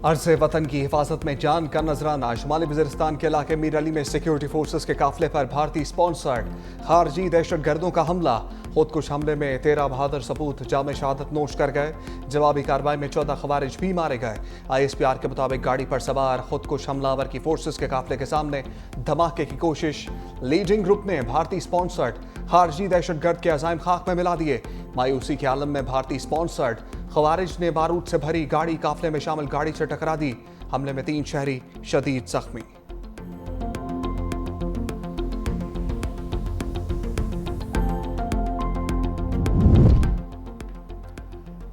अर्ज़ वतन की हिफाजत में जान का नजराना। शुमाली वज़ीरिस्तान के इलाके मीर अली में सिक्योरिटी फोर्सेस के काफिले पर भारतीय स्पॉन्सर्ड खारजी दहशत गर्दों का हमला। खुदकुश हमले में 13 बहादुर सपूत जाम शहादत नोश कर गए। जवाबी कार्रवाई में 14 खवारिज भी मारे गए। ISPR के मुताबिक गाड़ी पर सवार खुदकुश हमलावर की फोर्सेस के काफिले के सामने धमाके की कोशिश। लीडिंग ग्रुप ने भारतीय स्पॉन्सर्ड खारजी दहशत गर्द के अज़ाइम खाक में मिला दिए। मायूसी के आलम में भारतीय स्पॉन्सर्ड खवारिज ने बारूद से भरी गाड़ी काफिले में शामिल गाड़ी से टकरा दी। हमले में 3 शहरी शदीद जख्मी।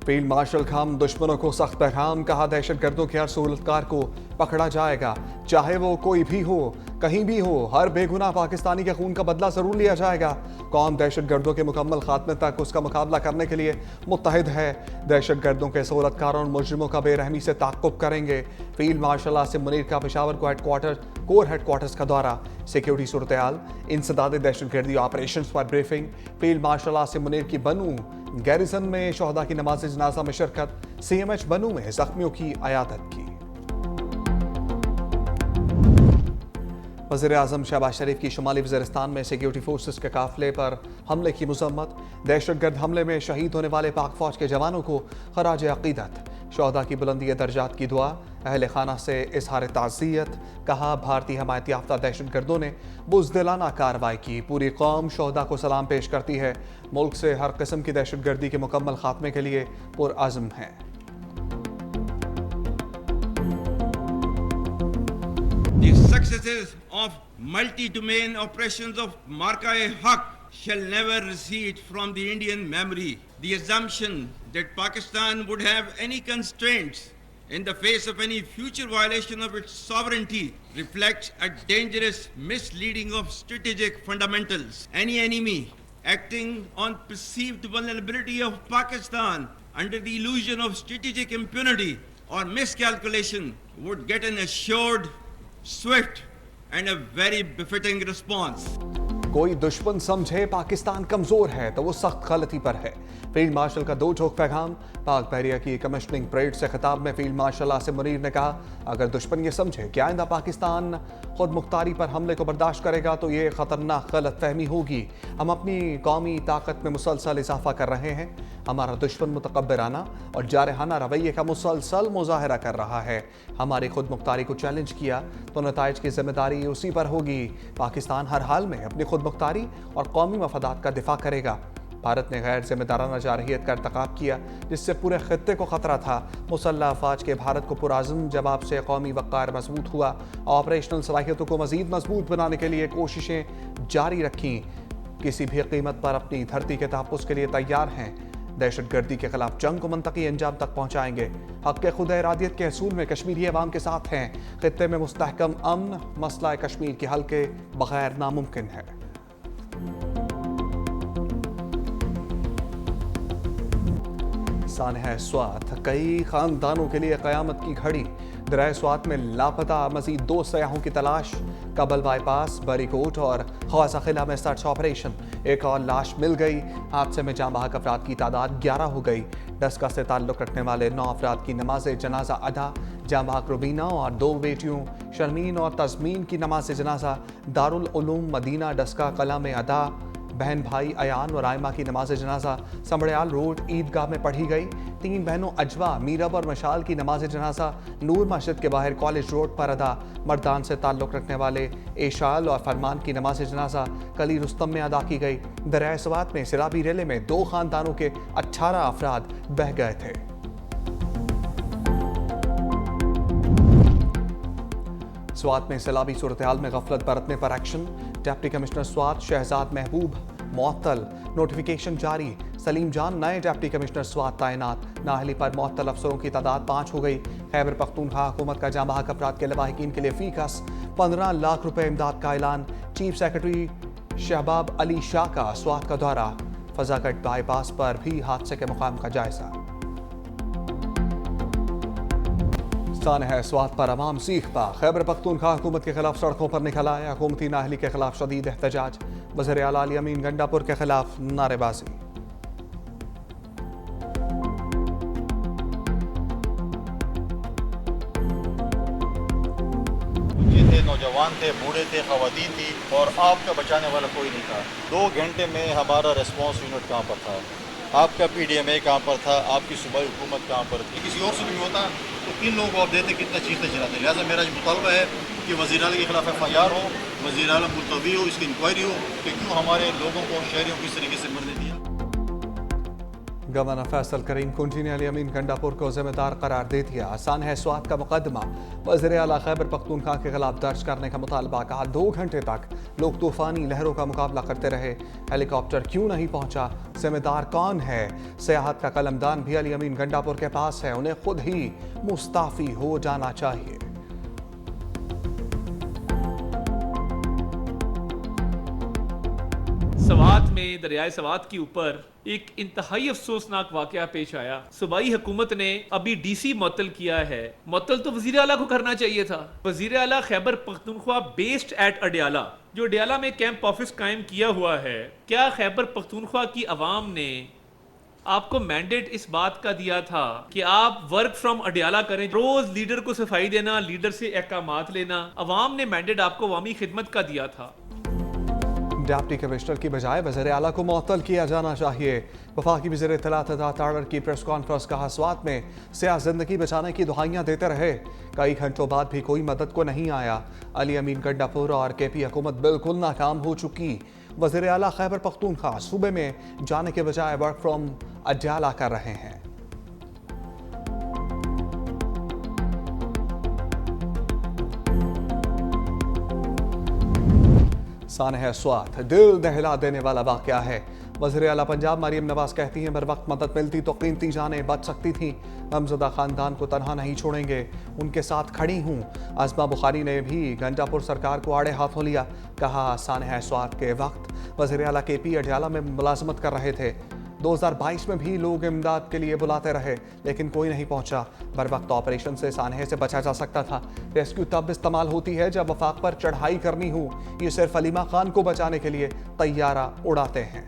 फील्ड मार्शल खाम दुश्मनों को सख्त पैगाम। कहा दहशत गर्दों के हर सहूलतकार को पकड़ा जाएगा, चाहे वो कोई भी हो, कहीं भी हो। हर बेगुनाह पाकिस्तानी के खून का बदला जरूर लिया जाएगा। कौम दहशत गर्दों के मुकम्मल खात्मे तक उसका मुकाबला करने के लिए मुत्तहिद है। दहशत गर्दों के सहूलतकारों और मुजरिमों का बेरहमी से ताक़ुब करेंगे। फील्ड मार्शल आसिम मुनीर का पेशावर कोर हेडक्वार्टर्स का दौरा। सिक्योरिटी सूरत हाल, इंसदाद दहशत गर्दी ऑपरेशन पर briefing. Field marshal Asim Munir की बनू गैरिसन में शोहदा की नमाज जनाजा में शिरकत। CMH बनू में जख्मियों की अयादत की। वज़ीर आज़म शहबाज शरीफ की शुमाली वज़ीरिस्तान में सिक्योरिटी फोर्सेस के काफिले पर हमले की मज़म्मत। दहशतगर्द हमले में शहीद होने वाले पाक फौज के जवानों को खराज अक़ीदत। शोहदा की बुलंदी दर्जात की दुआ। अहले खाना से इजहार ताज़ियत। कहा भारतीय हमायत याफ्ता दहशतगर्दों ने बुज़दिलाना कार्रवाई की। पूरी कौम शोहदा को सलाम पेश करती है। मुल्क से हर किस्म की दहशतगर्दी के मुकम्मल खात्मे के लिए पुरअज़्म है। The successes of multi-domain operations of Marka-e-Haq shall never recede from the Indian memory. The assumption that Pakistan would have any constraints in the face of any future violation of its sovereignty reflects a dangerous misleading of strategic fundamentals. Any enemy acting on perceived vulnerability of Pakistan under the illusion of strategic impunity or miscalculation would get an assured, swift and a very befitting response. कोई दुश्मन समझे पाकिस्तान कमजोर है तो वो सख्त गलती पर है। फील्ड मार्शल का 2 टोक पैगाम। पाक बहरिया की कमिश्निंग परेड से खिताब में फील्ड मार्शल आसिम मुनीर ने कहा, अगर दुश्मन ये समझे कि आइंदा पाकिस्तान खुद मुख्तारी पर हमले को बर्दाश्त करेगा तो ये खतरनाक गलत फहमी होगी। हम अपनी कौमी ताकत में मुसलसल इजाफा कर रहे हैं। हमारा दुश्मन मुतकब्बिराना और जारहाना रवैये का मुसलसल मुजाहरा कर रहा है। हमारी खुद मुख्तारी को चैलेंज किया तो नताइज की जिम्मेदारी उसी पर होगी। पाकिस्तान हर हाल में अपनी खुद मुख्तारी और कौमी मफादात का दिफा करेगा। भारत ने गैर जिम्मेदाराना जारहियत का इर्तिकाब किया जिससे पूरे खित्ते को खतरा था। मुसल्लह अफवाज के भारत को पुरअज़्म जवाब से कौमी वक़ार मजबूत हुआ। ऑपरेशनल सलाहियतों को मज़ीद मजबूत बनाने के लिए कोशिशें जारी रखीं। किसी भी कीमत पर अपनी धरती के तहफ़्फ़ुज़ के लिए तैयार हैं। दहशत गर्दी के खिलाफ जंग को मंतकी अंजाम तक पहुँचाएंगे। हक़ खुद इरादियत के असूल में कश्मीरी अवाम के साथ हैं। खित्ते में मुस्तहकम अमन मसला कश्मीर के हल के बगैर नामुमकिन है। सानह स्वात, कई खानदानों के लिए क़यामत की घड़ी। दरिया स्वात में लापता मज़ीद 2 सयाहों की तलाश। काबल बाईपास, बरीकोट और ख्वाजा किला में सर्च ऑपरेशन। एक और लाश मिल गई। हादसे में जाँ बहक अफराद की तादाद 11 हो गई। डस्का से ताल्लुक़ रखने वाले 9 अफराद की नमाज जनाजा अदा। जाँ बहक रुबीना और 2 बेटियों शर्मीन और तज़मीन की नमाज जनाजा दारुल उलूम मदीना डस्का कला में अदा। बहन भाई अयान और आयमा की नमाज जनाजा समड़याल रोड ईदगाह में पढ़ी गई। 3 बहनों अजवा, मीरब और मशाल की नमाज जनाजा नूर मस्जिद के बाहर कॉलेज रोड पर अदा। मर्दान से ताल्लुक़ रखने वाले एशाल और फरमान की नमाज जनाजा कली रुस्तम में अदा की गई। दरिया स्वात में सिलाबी रेले में 2 खानदानों के 18 अफराद बह गए थे। स्वात में सैलाबी सूरत हाल में गफलत बरतने पर action. Deputy commissioner Swat Shahzad Mahboob मुअत्तल। नोटिफिकेशन जारी। सलीम जान नए डिप्टी कमिश्नर स्वात तैनात। नाहली पर मुअत्तल अफसरों की तादाद 5 हो गई। खैबर पख्तूनख्वा हुकूमत का जाँ बहक अफराद के लवाहिकीन के लिए फीकस 15 लाख रुपए इमदाद का ऐलान। चीफ सेक्रेटरी शहबाब अली शाह का स्वात का दौरा। फजागट बाईपास पर भी हादसे के मुकाम का जायजा। सानह स्वात पर अवाम सीख पा। खैबर पख्तूनख्वा हुकूमत के खिलाफ सड़कों पर निकल आए। हुकूमती नाहली के खिलाफ शदीद एहतजाज। वज़ीर आला अली अमीन गंडापुर के खिलाफ नारेबाजी। نوجوان تھے, بوڑھے تھے, خواتین تھی, اور آپ کا بچانے والا کوئی نہیں تھا. 2 گھنٹے میں ہمارا ریسپانس یونٹ کہاں پر تھا, آپ کا پی ڈی ایم اے کہاں پر تھا, آپ کی صوبائی حکومت کہاں پر تھی. کسی اور سے بھی ہوتا تو 3 لوگوں کو آپ دیتے کتنا چیختے چلاتے. لہٰذا میرا جو مطالبہ ہے کہ وزیر اعلیٰ کے خلاف FIR ہو, وزیر اعلیٰ ملتوی ہو, اس کی انکوائری ہو کہ کیوں ہمارے لوگوں کو, شہریوں کو اس طریقے سے مرنے دیا. گورنر فیصل کریم کنجی نے علی امین گنڈاپور کو ذمہ دار قرار دے دیا. آسان ہے سوات کا مقدمہ وزیر اعلیٰ خیبر پختونخوا کے خلاف درج کرنے کا مطالبہ. کہا 2 گھنٹے تک لوگ طوفانی لہروں کا مقابلہ کرتے رہے, ہیلی کاپٹر کیوں نہیں پہنچا, ذمہ دار کون ہے. سیاحت کا قلمدان بھی علی امین گنڈاپور کے پاس ہے, انہیں خود ہی مستعفی ہو جانا چاہیے. سوات میں دریائے سوات کے اوپر ایک انتہائی افسوسناک واقعہ پیش آیا. صوبائی حکومت نے ابھی ڈی سی معطل کیا ہے. معطل تو وزیر اعلیٰ کو کرنا چاہیے تھا. وزیر اعلیٰ خیبر پختونخوا بیسڈ ایٹ اڈیالہ, جو اڈیالہ میں کیمپ آفس قائم کیا ہوا ہے, کیا خیبر پختونخوا کی عوام نے آپ کو مینڈیٹ اس بات کا دیا تھا کہ آپ ورک فرام اڈیالہ کریں, روز لیڈر کو صفائی دینا, لیڈر سے احکامات لینا؟ عوام نے مینڈیٹ آپ کو عوامی خدمت کا دیا تھا. ڈپٹی کمشنر کی بجائے وزیر اعلیٰ کو معطل کیا جانا چاہیے. وفاقی وزیر اطلاعات تاڑر کی پریس کانفرنس. کہا سوات میں سیاح زندگی بچانے کی دعائیاں دیتے رہے, کئی گھنٹوں بعد بھی کوئی مدد کو نہیں آیا. علی امین گنڈاپور اور KP حکومت بالکل ناکام ہو چکی. وزیر اعلیٰ خیبر پختونخوا صوبے میں جانے کے بجائے ورک فرام اڈیالہ کر رہے ہیں. سانحہ سوات دل دہلا دینے والا واقعہ ہے. وزیر اعلیٰ پنجاب مریم نواز کہتی ہیں بر وقت مدد ملتی تو قیمتی جانیں بچ سکتی تھیں. غمزدہ خاندان کو تنہا نہیں چھوڑیں گے, ان کے ساتھ کھڑی ہوں. عظمہ بخاری نے بھی گنڈاپور سرکار کو آڑے ہاتھوں لیا. کہا سانحہ سوات کے وقت وزیر اعلیٰ KP اڈیالہ میں ملازمت کر رہے تھے. 2022 میں بھی لوگ امداد کے لیے بلاتے رہے لیکن کوئی نہیں پہنچا. بر وقت آپریشن سے سانحے سے بچا جا سکتا تھا. ریسکیو تب استعمال ہوتی ہے جب وفاق پر چڑھائی کرنی ہو. یہ صرف علیمہ خان کو بچانے کے لیے طیارہ اڑاتے ہیں.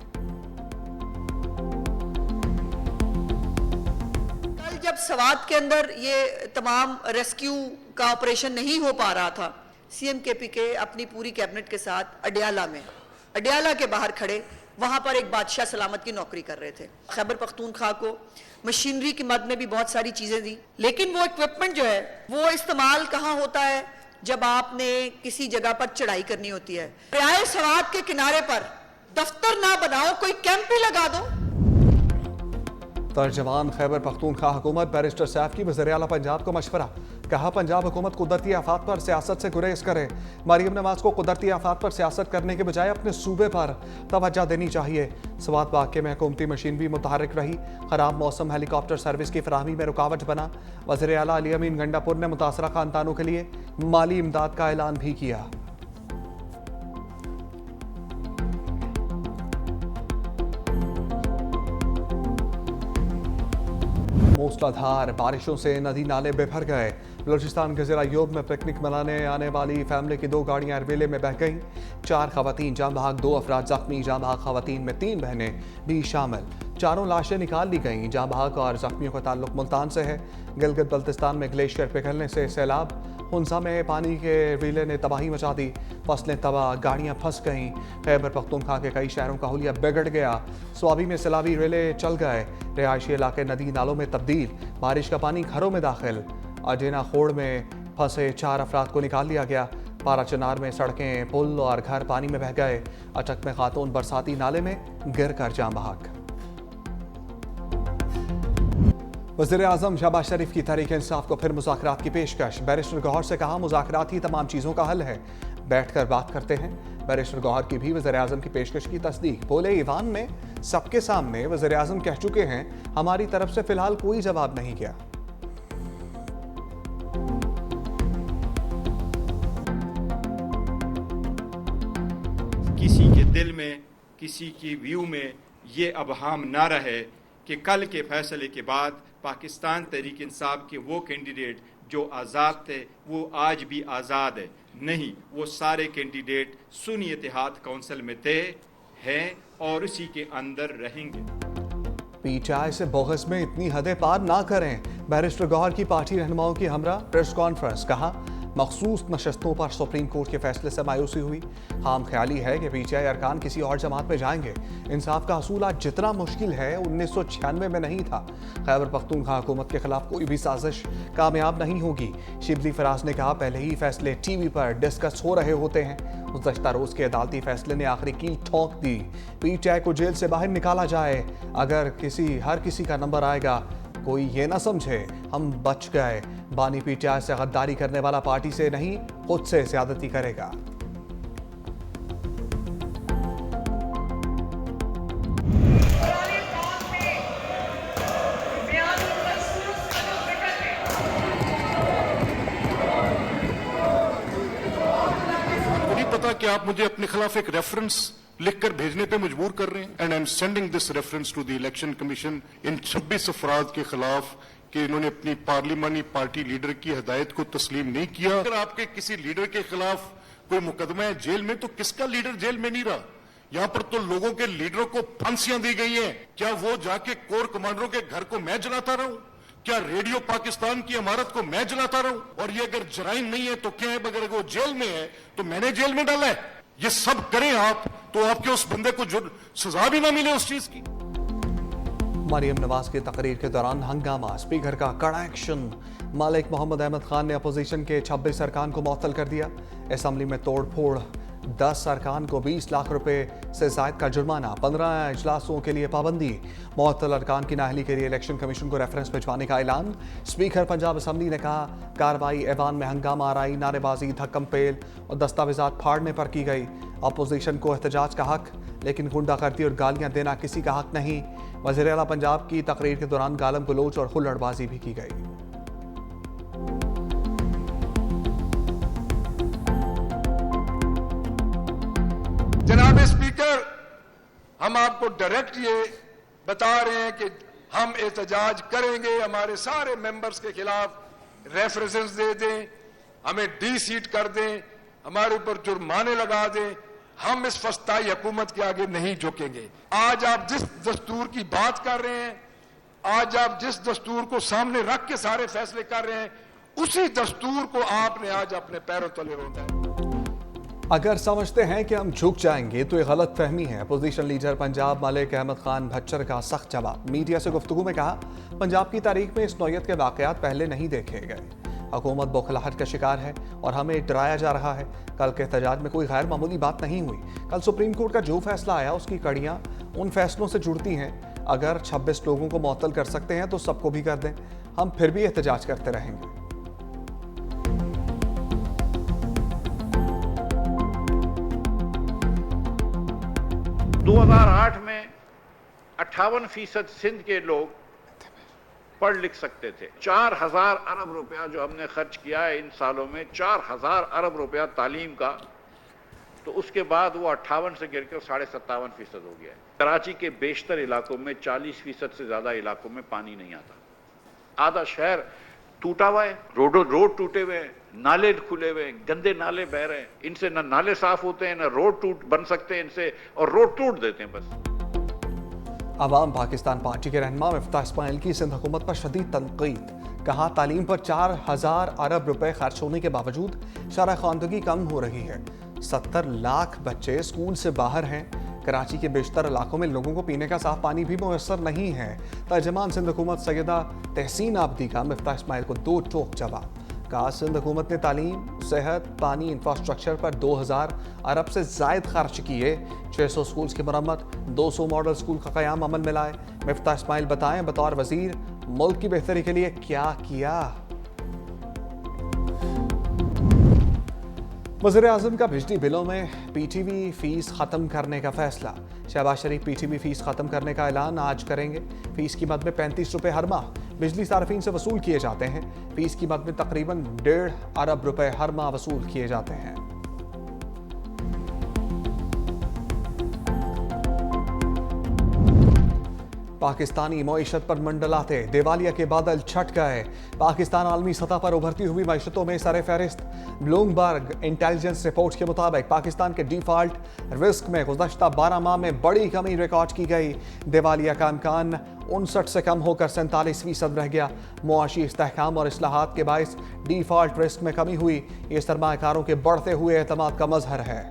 کل جب سوات کے اندر یہ تمام ریسکیو کا آپریشن نہیں ہو پا رہا تھا, CM KP کے اپنی پوری کیبنٹ کے ساتھ اڈیالہ کے باہر کھڑے, وہاں پر ایک بادشاہ سلامت کی نوکری کر رہے تھے. خیبر پختونخوا کو مشینری کی مد میں بھی بہت ساری چیزیں دی, لیکن وہ ایکوپمنٹ جو ہے وہ استعمال کہاں ہوتا ہے جب آپ نے کسی جگہ پر چڑھائی کرنی ہوتی ہے. دریائے سوات کے کنارے پر دفتر نہ بناؤ, کوئی کیمپ ہی لگا دو. ترجمان خیبر پختونخوا حکومت بیرسٹر سیف کی وزیر اعلیٰ پنجاب کو مشورہ. کہا پنجاب حکومت قدرتی آفات پر سیاست سے گریز کرے. مریم نواز کو قدرتی آفات پر سیاست کرنے کے بجائے اپنے صوبے پر توجہ دینی چاہیے. سوات واقعے میں حکومتی مشینری متحرک رہی. خراب موسم ہیلی کاپٹر سروس کی فراہمی میں رکاوٹ بنا. وزیر اعلیٰ علی امین گنڈاپور نے متاثرہ خاندانوں کے لیے مالی امداد کا اعلان بھی کیا. موسلادھار بارشوں سے ندی نالے بے بھر گئے. بلوچستان کے ضلع ایوب میں پکنک منانے آنے والی فیملی کی 2 گاڑیاں اربیلے میں بہہ گئیں. 4 خواتین جاں بحق, 2 افراد زخمی. جاں بحق خواتین میں 3 بہنیں بھی شامل. 4 لاشیں نکال لی گئیں. جاں بحق اور زخمیوں کا تعلق ملتان سے ہے. گلگت بلتستان میں گلیشیئر پگھلنے سے سیلاب. ہنسا میں پانی کے ریلے نے تباہی مچا دی. فصلیں تباہ, گاڑیاں پھنس گئیں. خیبر پختونخوا کے کئی شہروں کا حلیہ بگڑ گیا. سوابی میں سیلابی ریلے چل گئے. رہائشی علاقے ندی نالوں میں تبدیل. بارش کا پانی گھروں میں داخل. اڈینا خوڑ میں پھنسے 4 افراد کو نکال لیا گیا. پارا چنار میں سڑکیں, پل اور گھر پانی میں بہہ گئے. اٹک میں خاتون برساتی نالے میں گر کر جاں بحق. وزیر اعظم شہباز شریف کی تحریک انصاف کو پھر مذاکرات کی پیشکش. بیرسٹر گوہر سے کہا مذاکرات ہی تمام چیزوں کا حل ہے, بیٹھ کر بات کرتے ہیں. بیرسٹر گوہر کی بھی وزیر اعظم کی پیشکش کی تصدیق. بولے ایوان میں سب کے سامنے وزیر اعظم کہہ چکے ہیں ہماری طرف سے فی الحال کوئی جواب نہیں کیا. کسی کے دل میں, کسی کی ویو میں یہ ابہام نہ رہے کہ کل کے فیصلے کے بعد پاکستان تحریک انصاف کے وہ کینڈیڈیٹ جو آزاد تھے وہ آج بھی آزاد ہے. نہیں, وہ سارے کینڈیڈیٹ سنی اتحاد کونسل میں تھے, ہیں اور اسی کے اندر رہیں گے. PTI سے بغض میں اتنی حدیں پار نہ کریں. بیرسٹر گوہر کی پارٹی رہنماؤں کی ہمراہ پریس کانفرنس. کہا मखसूस नशस्तों पर सुप्रीम कोर्ट के फैसले से मायूसी हुई। खाम ख्याली है कि पीटीआई अरकान किसी और जमात में जाएंगे। इंसाफ का हसूल आज जितना मुश्किल है 1996 में नहीं था। खैबर पख्तूनख्वा हुकूमत के खिलाफ कोई भी साजिश कामयाब नहीं होगी। शिबली फराज ने कहा, पहले ही फैसले टीवी पर डिस्कस हो रहे होते हैं। गुज़श्ता रोज के अदालती फैसले ने आखिरी कील ठोक दी। पीटीआई को जेल से बाहर निकाला जाए। अगर हर किसी का नंबर आएगा, कोई ये ना समझे हम बच गए। बानी पीटीआई से गद्दारी करने वाला पार्टी से नहीं, खुद से ज़्यादती करेगा। नहीं पता कि आप मुझे अपने खिलाफ एक रेफरेंस लिखकर भेजने पे मजबूर कर रहे हैं। And I am sending this reference to the election commission इन 26 अफराद के खिलाफ कि इन्होंने अपनी पार्लिमानी पार्टी लीडर की हिदायत को तस्लीम नहीं किया। अगर आपके किसी लीडर के खिलाफ कोई मुकदमा है जेल में, तो किसका लीडर जेल में नहीं रहा? यहाँ पर तो लोगों के लीडरों को फांसियां दी गई हैं। क्या वो जाके कोर कमांडरों के घर को मैं जलाता रहूं? क्या रेडियो पाकिस्तान की इमारत को मैं जलाता रहूं? और ये अगर जराइम नहीं है तो क्या है? अगर वो जेल में है तो मैंने जेल में डाला है। ये सब करें आप तो आपके उस बंदे को जो सजा भी ना मिले उस चीज की। मरियम नवाज की तकरीर के दौरान हंगामा, स्पीकर का कड़ा एक्शन। मलिक मोहम्मद अहमद खान ने अपोजिशन के 26 अरकान को मुअत्तल कर दिया। असम्बली में तोड़ फोड़, 10 अरकान को 20 लाख रुपए से ज़ायद का जुर्माना, 15 इजलासों के लिए पाबंदी। मुअत्तल अरकान की नाअहली के लिए इलेक्शन कमीशन को रेफरेंस भिजवाने का ऐलान। स्पीकर पंजाब असम्बली ने कहा, कार्रवाई ऐवान में हंगामा आराई, नारेबाजी, धक्कम पेल और दस्तावेजात फाड़ने पर की गई। अपोजिशन को एहतजाज का हक, लेकिन गुंडागर्दी और गालियां देना किसी का हक नहीं। वज़ीर आला पंजाब की तकरीर के दौरान गालम गलोच और हुल्लड़बाजी भी की गई। जनाब स्पीकर, हम आपको डायरेक्ट ये बता रहे हैं कि हम एहतजाज करेंगे। हमारे सारे मेंबर्स के खिलाफ रेफरेंस दे दें, हमें डी सीट कर दें, हमारे ऊपर जुर्माने लगा दें। हम इस फस्ताई हुकूमत के आगे नहीं झुकेंगे। आज आप जिस दस्तूर की बात कर रहे हैं, आज आप जिस दस्तूर को सामने रख के सारे फैसले कर रहे हैं, उसी दस्तूर को आपने आज अपने पैरों तले रोंदा है। अगर समझते हैं कि हम झुक जाएंगे तो ये गलत फहमी है। अपोजिशन लीडर पंजाब मलिक अहमद खान भच्चर का सख्त जवाब। मीडिया से गुफ्तगू में कहा, पंजाब की तारीख में इस नौयत के वाकयात पहले नहीं देखे गए। हुकूमत बौखलाहट का शिकार है और हमें डराया जा रहा है। कल के एहतजाज में कोई गैर मामूली बात नहीं हुई। कल सुप्रीम कोर्ट का जो फैसला आया उसकी कड़ियाँ उन फैसलों से जुड़ती हैं। अगर 26 लोगों को मुअत्तल कर सकते हैं तो सबको भी कर दें। हम फिर भी एहतजाज करते रहेंगे। 2008 में 58% सिंध के लोग पढ़ लिख सकते थे। 4000 अरब रुपया जो हमने खर्च किया है इन सालों में, 4000 अरब रुपया तालीम का, तो उसके बाद वो 58 से गिरकर 57.5% हो गया है। कराची के बेशतर इलाकों में 40% से ज्यादा इलाकों में पानी नहीं आता। आधा शहर टूटा हुआ है, रोड टूटे हुए हैं, नाले खुले हुए हैं, गंदे नाले बह रहे हैं। इनसे ना नाले साफ होते हैं, ना रोड बन सकते हैं इनसे, और रोड तोड़ देते हैं बस। अवाम पाकिस्तान पार्टी के रहनुमा मिफ्ताह इस्माइल की सिंध हुकूमत पर शदीद तनकीद। कहा, तालीम पर 4000 अरब रुपए खर्च होने के बावजूद शरह ख़वानदगी कम हो रही है। 70 लाख बच्चे स्कूल से बाहर हैं। कराची के बेशतर इलाकों में लोगों को पीने का साफ पानी भी मुयस्सर नहीं है। तर्जमान सिंध हुकूमत सैयदा तहसीन आबदी का मिफ्ताह इस्माइल को दो टोक जवाब। कहा, सिंध हुकूमत ने तालीम, सेहत, पानी, इंफ्रास्ट्रक्चर पर 2000 अरब से जायद खर्च किए। 600 स्कूल्स की मरम्मत, 200 मॉडल स्कूल का क़याम अमल में लाए। मिफ्ताह इस्माइल बताएं, बतौर वजीर मुल्क की बेहतरी के लिए क्या किया। वज़ीर आज़म का बिजली बिलों में पीटीवी फीस ख़त्म करने का फैसला। शहबाज शरीफ पीटीवी फीस ख़त्म करने का ऐलान आज करेंगे। फीस की मद में 35 रुपये हर माह बिजली सार्फिन से वसूल किए जाते हैं। फीस की मद में तकरीबन 1.5 अरब रुपए हर माह वसूल किए जाते हैं। पाकिस्तानी मईशत पर मंडलाते दिवालिया के बादल छट गए। पाकिस्तान आलमी सतह पर उभरती हुई मईशतों में सरे फहरिस्त। ब्लूमबर्ग इंटेलिजेंस रिपोर्ट के मुताबिक पाकिस्तान के डिफॉल्ट रिस्क में गुज़श्ता 12 माह में बड़ी कमी रिकॉर्ड की गई। दिवालिया का इम्कान 59 से कम होकर 47% रह गया। मुआशी इस्तेहकाम और इस्लाहात के बायस डिफॉल्ट रिस्क में कमी हुई। ये सरमाकारों के बढ़ते हुए एतमाद का मजहर है।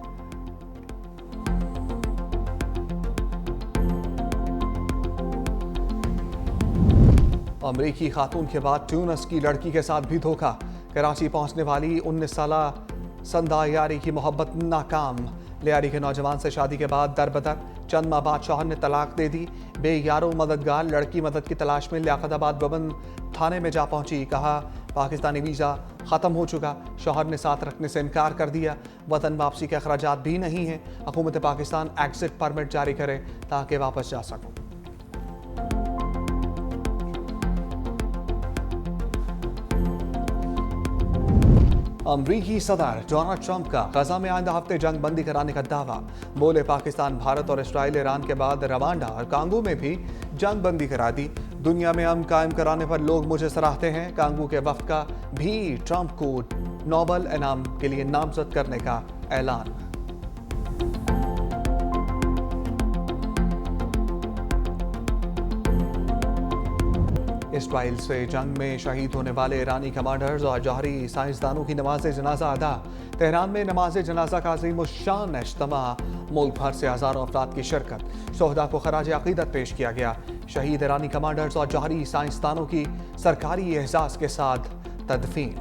अमरीकी खातून के बाद ट्यूनिस की लड़की के साथ भी धोखा। कराची पहुंचने वाली 19 साला संदा यारी की मोहब्बत नाकाम। लियारी के नौजवान से शादी के बाद दरबदर, चंद माह बाद शौहर ने तलाक दे दी। बेयारो मददगार लड़की मदद की तलाश में लियाकताबाद वबन थाने में जा पहुंची। कहा पाकिस्तानी वीज़ा ख़त्म हो चुका। शौहर ने साथ रखने से इनकार कर दिया। वतन वापसी के अखराजात भी नहीं हैं। हुकूमत पाकिस्तान एग्जिट परमिट जारी करे ताकि वापस जा सकूं। अमरीकी सदर डोनाल्ड ट्रंप का गजा में आइंदा हफ्ते जंग बंदी कराने का दावा। बोले पाकिस्तान, भारत और इसराइल ईरान के बाद रवांडा और कांगो में भी जंग बंदी करा दी। दुनिया में अमन कायम कराने पर लोग मुझे सराहते हैं। कांगो के वफ्द का भी ट्रंप को नोबेल इनाम के लिए नामजद करने का ऐलान। इसराइल से जंग में शहीद होने वाले ईरानी कमांडर्स और जौहरी साइंसदानों की नमाज जनाजा अदा। तेहरान में नमाज जनाजा का अज़ीमुश्शान इज्तिमा। मुल्क भर से हज़ारों अफराद की शिरकत। शोहदा को खराज अक़ीदत पेश किया गया। शहीद ईरानी कमांडर्स और जौहरी साइंसदानों की सरकारी एहसास के साथ तदफीन।